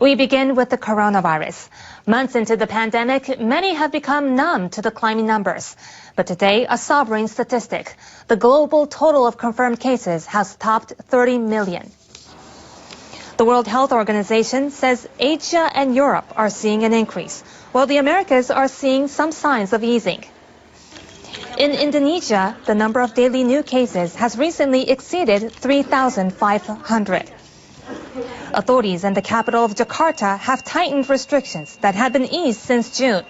We begin with the coronavirus. Months into the pandemic, many have become numb to the climbing numbers. But today, a sobering statistic. The global total of confirmed cases has topped 30 million. The World Health Organization says Asia and Europe are seeing an increase, while the Americas are seeing some signs of easing. In Indonesia, the number of daily new cases has recently exceeded 3,500. Authorities in the capital of Jakarta have tightened restrictions that had been eased since June.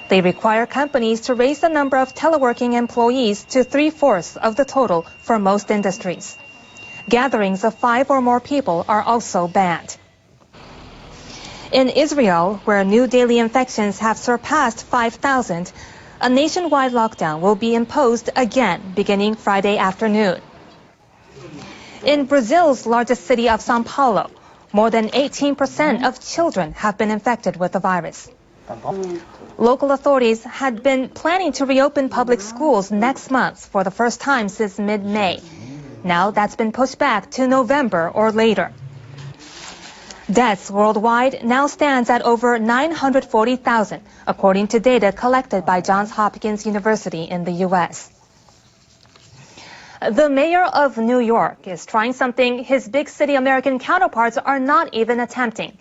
They require companies to raise the number of teleworking employees to 3/4 of the total for most industries. Gatherings of 5 or more people are also banned. In Israel, where new daily infections have surpassed 5,000, a nationwide lockdown will be imposed again beginning Friday afternoon. In Brazil's largest city of São Paulo, more than 18% of children have been infected with the virus. Local authorities had been planning to reopen public schools next month for the first time since mid-May. Now that's been pushed back to November or later. Deaths worldwide now stands at over 940,000, according to data collected by Johns Hopkins University in the U.S. The mayor of New York is trying something his big city American counterparts are not even attempting.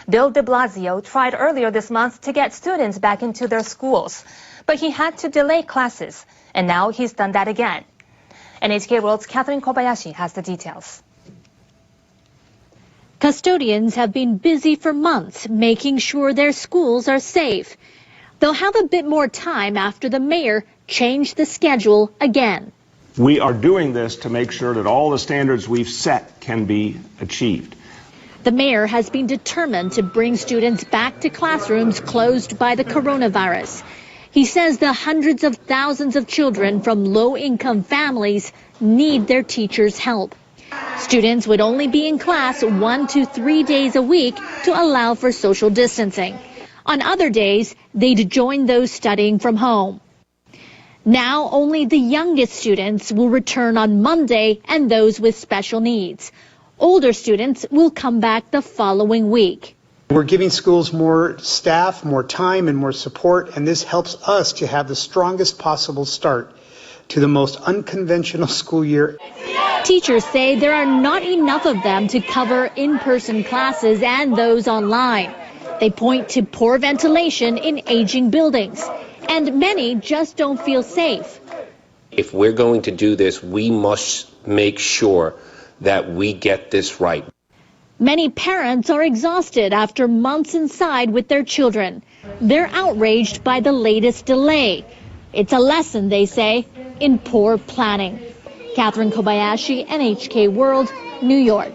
Bill de Blasio tried earlier this month to get students back into their schools, but he had to delay classes, and now he's done that again. NHK World's Catherine Kobayashi has the details. Custodians have been busy for months making sure their schools are safe. They'll have a bit more time after the mayor changed the schedule again. We are doing this to make sure that all the standards we've set can be achieved. The mayor has been determined to bring students back to classrooms closed by the coronavirus. He says the hundreds of thousands of children from low-income families need their teachers' help. Students would only be in class 1 to 3 days a week to allow for social distancing. On other days, they'd join those studying from home. Now only the youngest students will return on Monday and those with special needs. Older students will come back the following week. We're giving schools more staff, more time, and more support, and this helps us to have the strongest possible start to the most unconventional school year. Teachers say there are not enough of them to cover in-person classes and those online. They point to poor ventilation in aging buildings, and many just don't feel safe. If we're going to do this, we must make sure that we get this right. Many parents are exhausted after months inside with their children. They're outraged by the latest delay. It's a lesson, they say, in poor planning. Catherine Kobayashi, NHK World, New York.